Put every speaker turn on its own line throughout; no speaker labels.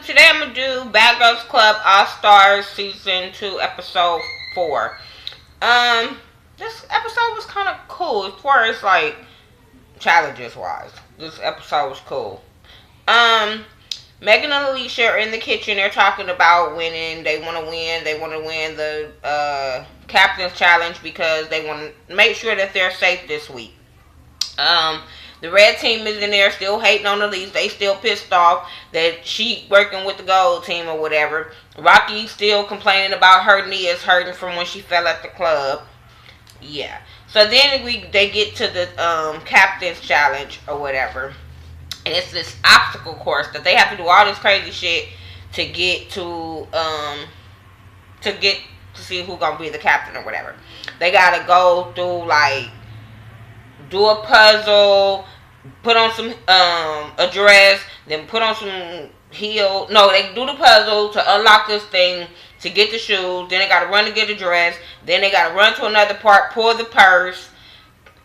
Today I'm gonna do Bad Girls Club All Stars Season 2, Episode 4. This episode was kind of cool as far as like challenges wise. This episode was cool. Megan and Alicia are in the kitchen. They're talking about winning. They want to win. They want to win the Captain's Challenge because they want to make sure that they're safe this week. The red team is in there still hating on Elise. They still pissed off that she working with the gold team or whatever. Rocky still complaining about her knee is hurting from when she fell at the club. Yeah. So then they get to the Captain's Challenge or whatever. And it's this obstacle course that they have to do all this crazy shit to get to see who's gonna be the captain or whatever. They gotta go through like do a puzzle, put on some a dress, then put on some heel. No, they do the puzzle to unlock this thing to get the shoes. Then they gotta run to get the dress. Then they gotta run to another part, pull the purse.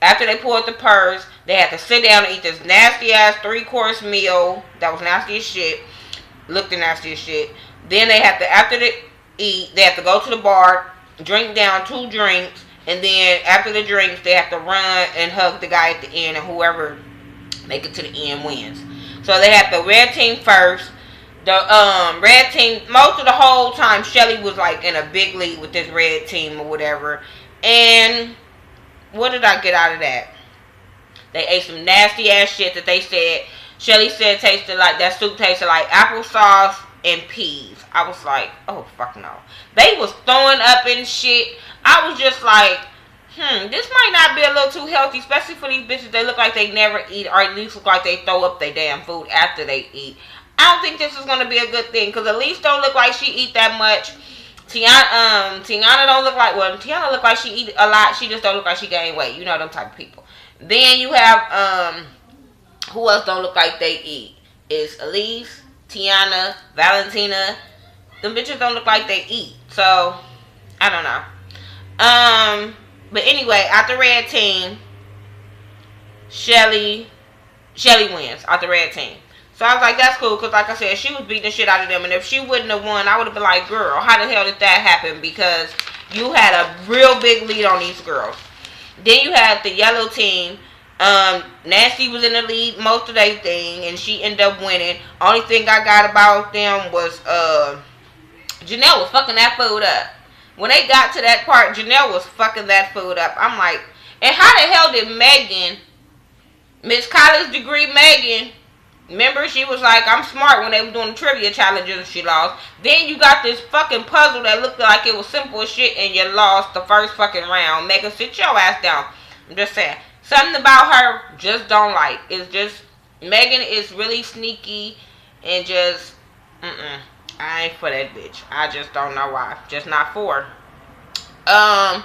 After they pulled the purse, they had to sit down and eat this nasty ass 3-course meal. That was nasty as shit. Looked nasty as shit. Then they have to, after they eat, they have to go to the bar, drink down 2 drinks, and then after the drinks, they have to run and hug the guy at the end, and whoever make it to the end wins. So they have the red team first. The red team, most of the whole time, Shelly was like in a big lead with this red team or whatever. And what did I get out of that? They ate some nasty ass shit that they said. Shelly said tasted like, that soup tasted like applesauce and peas. I was like, oh fuck no. They was throwing up and shit. I was just like, this might not be a little too healthy, especially for these bitches. They look like they never eat, or at least look like they throw up their damn food after they eat. I don't think this is gonna be a good thing, because Elise don't look like she eat that much. Tiana don't look like, well, Tiana look like she eat a lot. She just don't look like she gain weight. You know them type of people. Then you have, who else don't look like they eat? It's Elise, Tiana, Valentina. Them bitches don't look like they eat. So, I don't know. But anyway, out the red team, Shelly wins out the red team. So I was like, that's cool, because like I said, she was beating the shit out of them. And if she wouldn't have won, I would have been like, girl, how the hell did that happen? Because you had a real big lead on these girls. Then you had the yellow team. Nancy was in the lead most of their thing, and she ended up winning. Only thing I got about them was Janelle was fucking that food up. When they got to that part, Janelle was fucking that food up. I'm like, and how the hell did Megan, Miss College degree Megan, remember she was like, I'm smart when they were doing the trivia challenges and she lost. Then you got this fucking puzzle that looked like it was simple as shit and you lost the first fucking round. Megan, sit your ass down. I'm just saying. Something about her just don't like. It's just, Megan is really sneaky and just, I ain't for that bitch. I just don't know why. Just not for her.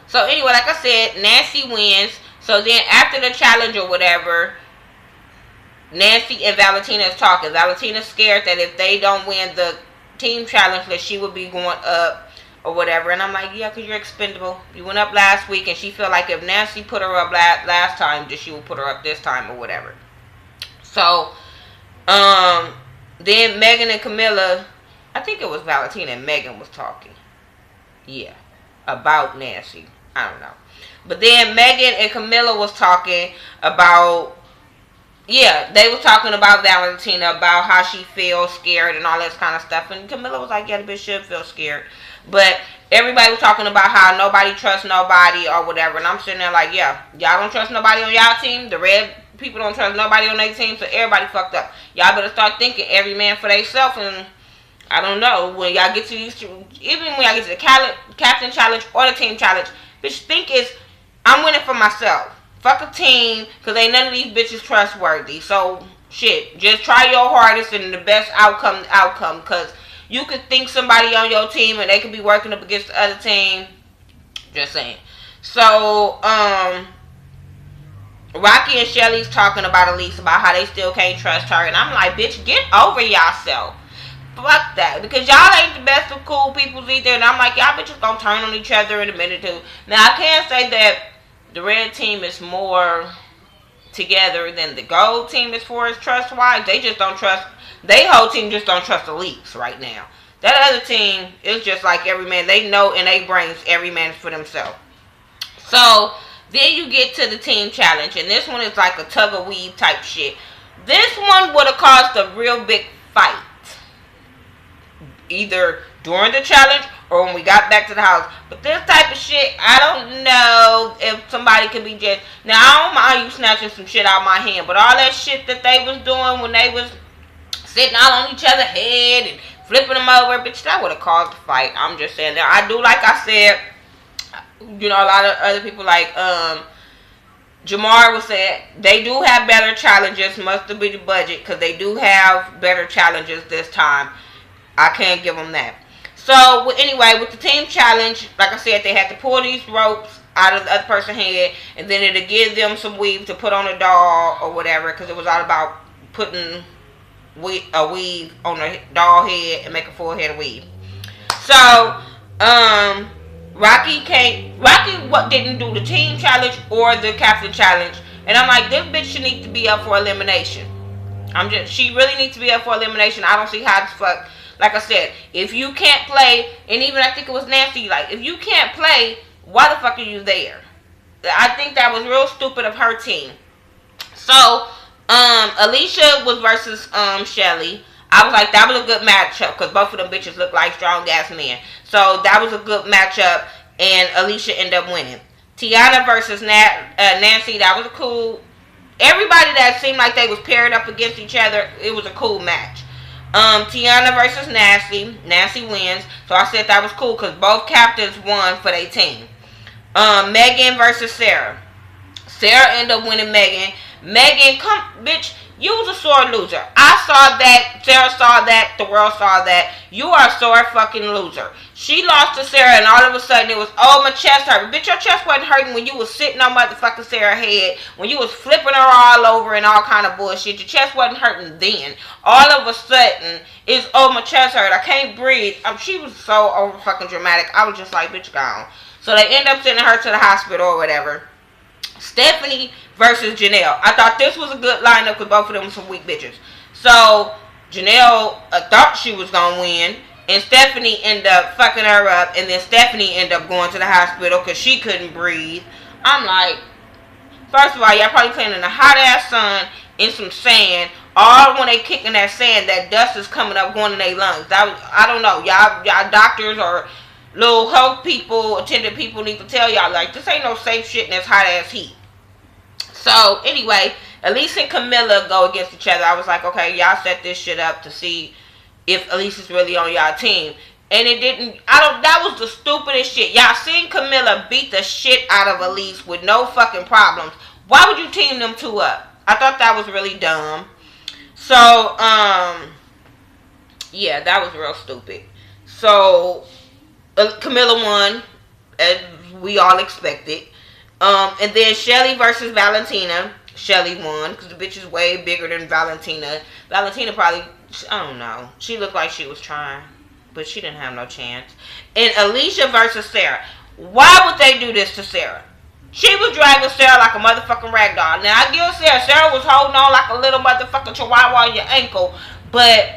So anyway, like I said, Nancy wins. So then after the challenge or whatever, Nancy and Valentina is talking. Valentina's scared that if they don't win the team challenge, that she would be going up or whatever. And I'm like, yeah, because you're expendable. You went up last week, and she feel like if Nancy put her up last time, that she will put her up this time or whatever. So, then Megan and Camilla, I think it was Valentina and Megan was talking. Yeah, about Nancy. I don't know. But then Megan and Camilla was talking about, yeah, they were talking about Valentina, about how she feels scared and all that kind of stuff. And Camilla was like, yeah, the bitch should feel scared. But everybody was talking about how nobody trusts nobody or whatever. And I'm sitting there like, yeah, y'all don't trust nobody on y'all team. The red people don't trust nobody on their team. So everybody fucked up. Y'all better start thinking every man for themselves. And I don't know, when y'all get to these, even when y'all get to the Captain Challenge or the Team Challenge, bitch, think is, I'm winning for myself. Fuck a team, because ain't none of these bitches trustworthy. So, shit, just try your hardest and the best outcome, because you could think somebody on your team and they could be working up against the other team. Just saying. So, Rocky and Shelly's talking about Elise, about how they still can't trust her. And I'm like, bitch, get over yourself. Fuck that. Because y'all ain't the best of cool people either. And I'm like, y'all bitches gonna turn on each other in a minute too. Now, I can say that the red team is more together than the gold team as far as trust-wise. They just don't trust They whole team just don't trust the leaks right now. That other team is just like every man. They know in their brains every man is for themselves. So then you get to the team challenge, and this one is like a tug of weave type shit. This one would have caused a real big fight, either during the challenge or when we got back to the house. But this type of shit, I don't know if somebody can be just. Now I don't mind you snatching some shit out of my hand, but all that shit that they was doing when they was sitting all on each other's head and flipping them over, bitch, that would have caused a fight. I'm just saying that. I do, like I said, you know, a lot of other people like Jamar was saying they do have better challenges. Must be the budget, because they do have better challenges this time. I can't give them that. So anyway, with the team challenge, like I said, they had to pull these ropes out of the other person's head, and then it'll give them some weave to put on a doll or whatever, because it was all about putting a weave on a doll head and make a full head of weave. So Rocky didn't do the team challenge or the captain challenge, and I'm like, this bitch should need to be up for elimination. She really needs to be up for elimination. I don't see how the fuck. Like I said, if you can't play, and even I think it was Nancy, like, if you can't play, why the fuck are you there? I think that was real stupid of her team. So Alicia was versus Shelly. I was like, that was a good matchup, because both of them bitches look like strong ass men. So that was a good matchup, and Alicia ended up winning. Tiana versus Nancy, that was a cool. Everybody that seemed like they was paired up against each other, it was a cool match. Tiana versus Nancy. Nancy wins. So I said that was cool, because both captains won for their team. Megan versus Sarah. Sarah ended up winning Megan. Megan, come, bitch, you was a sore loser. I saw that. Sarah saw that. The world saw that. You are a sore fucking loser. She lost to Sarah, and all of a sudden it was, oh, my chest hurt. Bitch, your chest wasn't hurting when you was sitting on motherfucking Sarah's head, when you was flipping her all over and all kind of bullshit. Your chest wasn't hurting then. All of a sudden, it's, oh, my chest hurt. I can't breathe. She was so over fucking dramatic. I was just like, bitch, gone. So they end up sending her to the hospital or whatever. Stephanie versus Janelle. I thought this was a good lineup, because both of them were some weak bitches. So Janelle thought she was going to win, and Stephanie ended up fucking her up, and then Stephanie ended up going to the hospital because she couldn't breathe. I'm like, first of all, y'all probably playing in the hot ass sun in some sand. All when they kicking that sand, that dust is coming up, going in their lungs. I don't know. Y'all doctors or little health people, attendant people need to tell y'all, like, this ain't no safe shit in this hot ass heat. So anyway, Elise and Camilla go against each other. I was like, okay, y'all set this shit up to see if Elise is really on y'all team. And it didn't, that was the stupidest shit. Y'all seen Camilla beat the shit out of Elise with no fucking problems. Why would you team them two up? I thought that was really dumb. So, yeah, that was real stupid. So, Camilla won, as we all expected. And then Shelly versus Valentina. Shelly won, because the bitch is way bigger than Valentina. Valentina probably, I don't know. She looked like she was trying, but she didn't have no chance. And Alicia versus Sarah. Why would they do this to Sarah? She was dragging Sarah like a motherfucking rag doll. Now, I give Sarah was holding on like a little motherfucking chihuahua on your ankle, but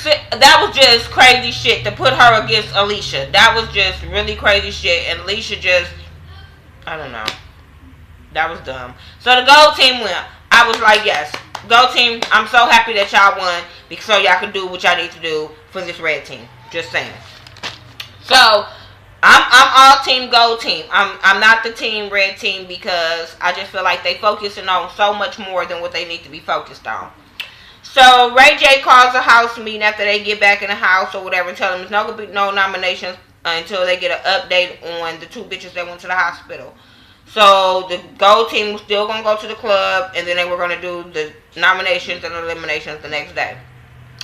that was just crazy shit to put her against Alicia. That was just really crazy shit, and Alicia just, I don't know. That was dumb. So the gold team won. I was like, yes, gold team, I'm so happy that y'all won, because so y'all can do what y'all need to do for this red team. Just saying. So I'm all team gold team. I'm not the team red team, because I just feel like they focusing on so much more than what they need to be focused on. So Ray J calls a house meeting after they get back in the house or whatever, and tell them there's not gonna be no nominations until they get an update on the two bitches that went to the hospital. So the gold team was still gonna go to the club, and then they were gonna do the nominations and eliminations the next day.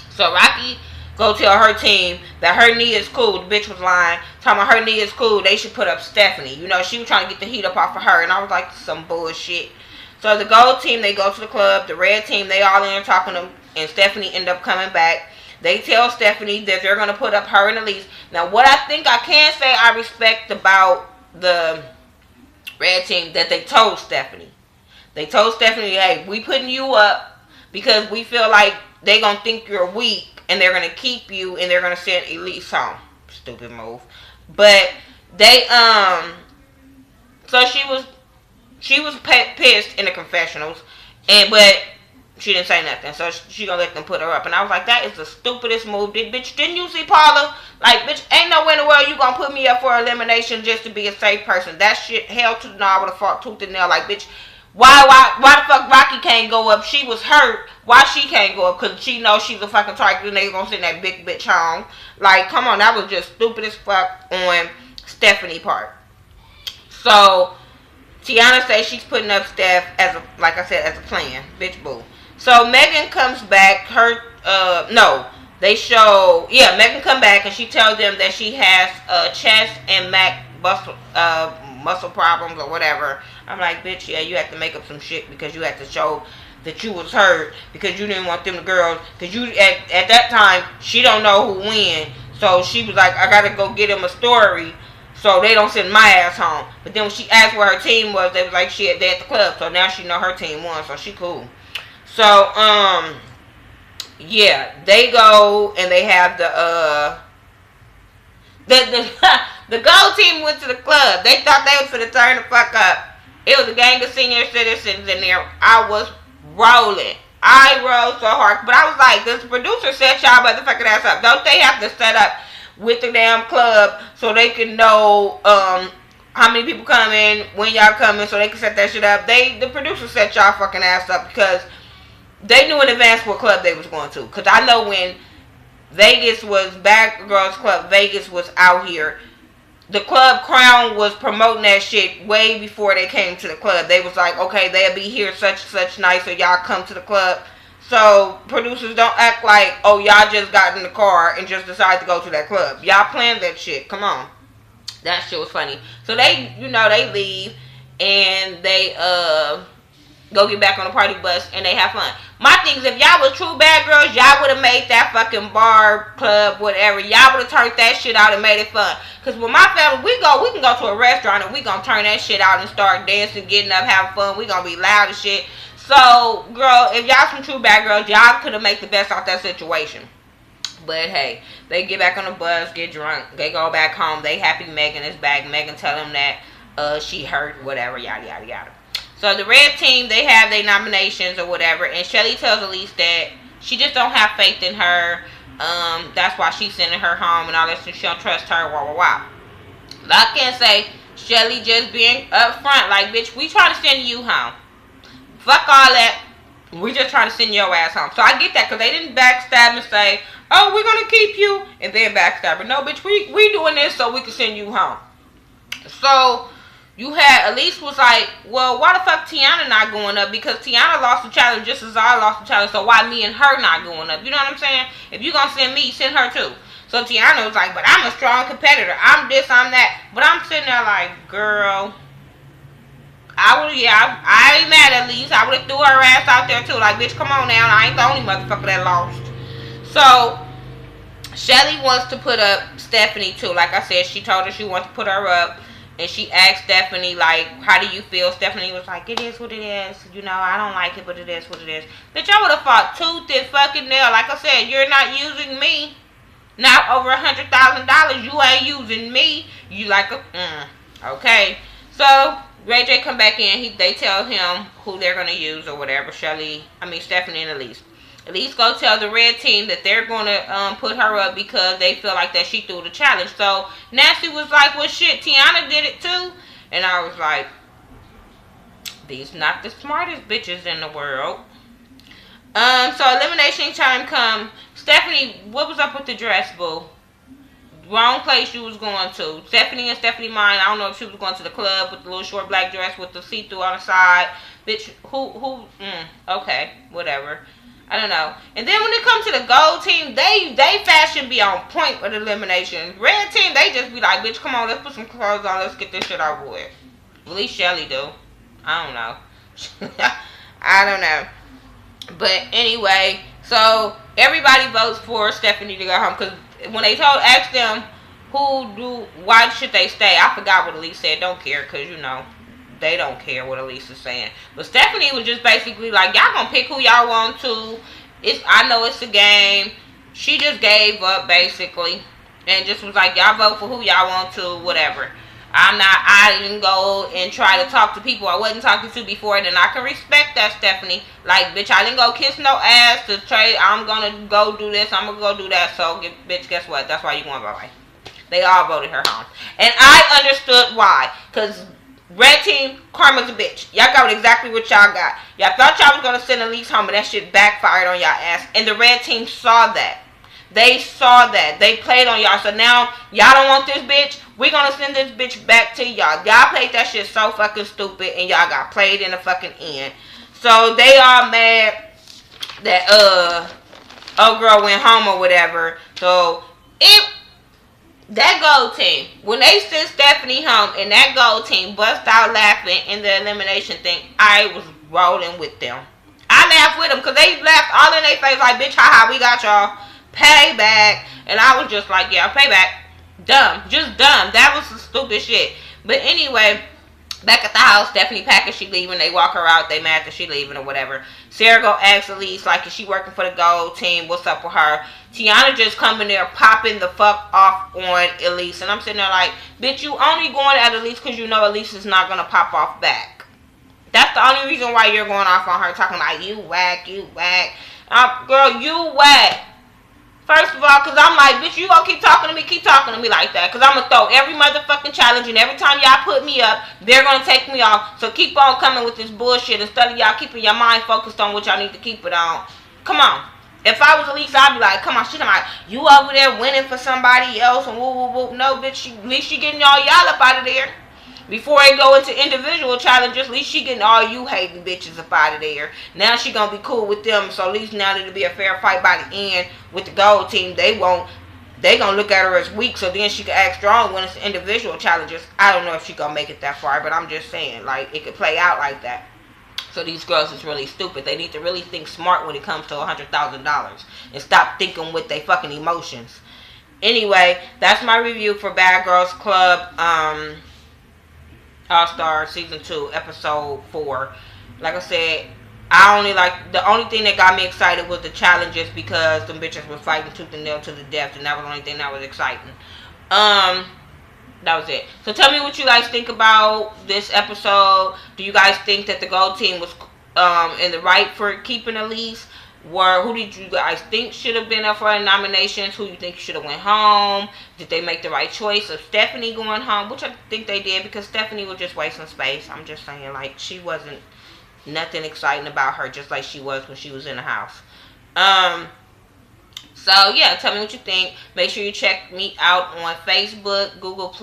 So Rocky go tell her team that her knee is cool. The bitch was lying, talking about her knee is cool. They should put up Stephanie. You know, she was trying to get the heat up off of her, and I was like, some bullshit. So the gold team, they go to the club. The red team, they all in there talking to them, and Stephanie end up coming back. They tell Stephanie that they're gonna put up her and Elise. Now, what I think I can say I respect about the red team, that they told Stephanie. They told Stephanie, hey, we putting you up because we feel like they gonna think you're weak, and they're gonna keep you, and they're gonna send Elise home. Stupid move. But they so she was pissed in the confessionals, but she didn't say nothing, so she gonna let them put her up. And I was like, that is the stupidest move. Bitch, didn't you see Paula? Like, bitch, ain't no way in the world you gonna put me up for elimination just to be a safe person. That shit, hell to the no, I would have fought tooth and nail. Like, bitch, why the fuck Rocky can't go up? She was hurt. Why she can't go up? Because she knows she's a fucking target and they gonna send that big bitch home. Like, come on, that was just stupid as fuck on Stephanie part. So Tiana says she's putting up Steph as a, like I said, as a plan. Bitch, boo. So Megan comes back. Megan come back and she tells them that she has chest and muscle problems or whatever. I'm like, bitch, yeah, you have to make up some shit because you have to show that you was hurt because you didn't want them the girls, because you at that time she don't know who win, so she was like, I gotta go get them a story so they don't send my ass home. But then when she asked where her team was, they was like, they at the club, so now she know her team won, so she cool. So yeah, they go and they have the gold team went to the club. They thought they was finna turn the fuck up. It was a gang of senior citizens in there. I was rolling. I rolled so hard. But I was like, does the producer set y'all motherfucking ass up? Don't they have to set up with the damn club so they can know how many people coming, when y'all coming, so they can set that shit up? The producer set y'all fucking ass up because they knew in advance what club they was going to. Because I know when Vegas was Bad Girls Club, Vegas was out here, the club Crown was promoting that shit way before they came to the club. They was like, okay, they'll be here such night, so y'all come to the club. So producers don't act like, oh, y'all just got in the car and just decided to go to that club. Y'all planned that shit. Come on. That shit was funny. So they, they leave and they go get back on the party bus and they have fun. My thing is, if y'all was true bad girls, y'all would have made that fucking bar, club, whatever. Y'all would have turned that shit out and made it fun. Because with my family, we can go to a restaurant and we gonna turn that shit out and start dancing, getting up, having fun. We gonna be loud as shit. So, girl, if y'all some true bad girls, y'all could have made the best out that situation. But hey, they get back on the bus, get drunk, they go back home. They happy Megan is back. Megan tell them that she hurt, whatever, yada yada yada. So the red team, they have their nominations or whatever, and Shelly tells Elise that she just don't have faith in her. That's why she's sending her home and all that. So she don't trust her. Wow. I can't say Shelly just being upfront, like, bitch, we try to send you home. Fuck all that. We just trying to send your ass home. So I get that because they didn't backstab and say, oh, we're gonna keep you, and then backstab her. No, bitch, we doing this so we can send you home. So you had, Elise was like, well, why the fuck Tiana not going up? Because Tiana lost the challenge just as I lost the challenge, so why me and her not going up? You know what I'm saying? If you gonna send me, send her too. So Tiana was like, but I'm a strong competitor. I'm this, I'm that. But I'm sitting there like, girl, I ain't mad at Elise. I would have threw her ass out there too. Like, bitch, come on now. I ain't the only motherfucker that lost. So Shelly wants to put up Stephanie too. Like I said, she told her she wants to put her up. And she asked Stephanie, like, how do you feel? Stephanie was like, it is what it is. I don't like it, but it is what it is. Bitch, I would have fought tooth and fucking nail. Like I said, you're not using me. Not over $100,000. You ain't using me. You like a, okay. So Ray J come back in. They tell him who they're going to use or whatever. Stephanie and Elise. Elise go tell the red team that they're going to put her up because they feel like that she threw the challenge. So Nancy was like, well, shit, Tiana did it too. And I was like, these not the smartest bitches in the world. So elimination time come. Stephanie, what was up with the dress, boo? Wrong place you was going to. Stephanie and Stephanie Mine, I don't know if she was going to the club with the little short black dress with the see-through on the side. Bitch, okay, whatever. I don't know. And then when it comes to the gold team, they fashion be on point with elimination. Red team, they just be like, bitch, come on, let's put some clothes on, let's get this shit over with. At least Shelly do. I don't know. I don't know. But anyway, so everybody votes for Stephanie to go home. Because when they asked them why should they stay, I forgot what Elise said. Don't care, because they don't care what Elise is saying. But Stephanie was just basically like, y'all gonna pick who y'all want to, I know it's a game. She just gave up basically, and just was like, y'all vote for who y'all want to, whatever. I didn't go and try to talk to people I wasn't talking to before, and I can respect that, Stephanie. Like, bitch, I didn't go kiss no ass to trade. I'm gonna go do this. I'm gonna go do that. So, bitch, guess what? That's why you going bye bye. They all voted her home, and I understood why. Cause red team, karma's a bitch. Y'all got exactly what y'all got. Y'all thought y'all was gonna send Elise home, but that shit backfired on y'all ass. And the red team saw that. They saw that. They played on y'all. So now, y'all don't want this bitch. We're going to send this bitch back to y'all. Y'all played that shit so fucking stupid. And y'all got played in the fucking end. So they are mad that, old girl went home or whatever. So, that gold team, when they sent Stephanie home and that gold team bust out laughing in the elimination thing, I was rolling with them. I laughed with them because they laughed all in their face like, bitch, haha, we got y'all. Payback. And I was just like, yeah, payback. Dumb. Just dumb. That was some stupid shit. But anyway, back at the house, Stephanie packing, she leaving. They walk her out. They mad that she leaving or whatever. Sarah go ask Elise, like, is she working for the gold team? What's up with her? Tiana just coming there popping the fuck off on Elise. And I'm sitting there like, bitch, you only going at Elise because you know Elise is not going to pop off back. That's the only reason why you're going off on her, talking like, you whack, you whack. Girl, you whack. First of all, because I'm like, bitch, you gonna keep talking to me like that. Because I'm going to throw every motherfucking challenge, and every time y'all put me up, they're going to take me off. So keep on coming with this bullshit instead of y'all keeping your mind focused on what y'all need to keep it on. Come on. If I was Elise, I'd be like, come on, she's like, you over there winning for somebody else, and woo, woo, woo. No, bitch, at least she getting y'all up out of there. Before they go into individual challenges, at least she getting all you hating bitches up out of there. Now she gonna be cool with them, so at least now it'll be a fair fight by the end with the gold team. They gonna look at her as weak, so then she can act strong when it's individual challenges. I don't know if she gonna make it that far, but I'm just saying, like, it could play out like that. So these girls is really stupid. They need to really think smart when it comes to $100,000 and stop thinking with their fucking emotions. Anyway, that's my review for Bad Girls Club. All-Star Season 2, Episode 4. Like I said, the only thing that got me excited was the challenges because them bitches were fighting tooth and nail to the death, and that was the only thing that was exciting. That was it. So tell me what you guys think about this episode. Do you guys think that the gold team was in the right for keeping Elise? Who did you guys think should have been up for nominations? Who you think should have went home? Did they make the right choice of Stephanie going home? Which I think they did, because Stephanie was just wasting space. I'm just saying, like, she wasn't nothing exciting about her, just like she was when she was in the house. So yeah, tell me what you think. Make sure you check me out on Facebook, Google+,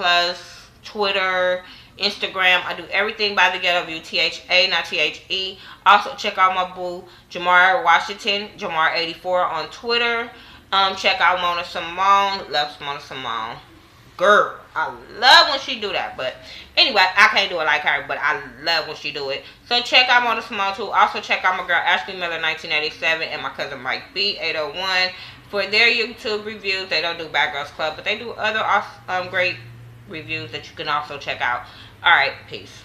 Twitter, Instagram. I do everything by The Ghetto View, THA, not THE. Also, check out my boo, Jamar Washington, Jamar84 on Twitter. Check out Mona Simone. Love Mona Simone. Girl, I love when she do that. But anyway, I can't do it like her, but I love when she do it. So check out Mona Simone too. Also check out my girl Ashley Miller 1987 and my cousin Mike B 801 for their YouTube reviews. They don't do Bad Girls Club, but they do other great reviews that you can also check out. Alright, peace.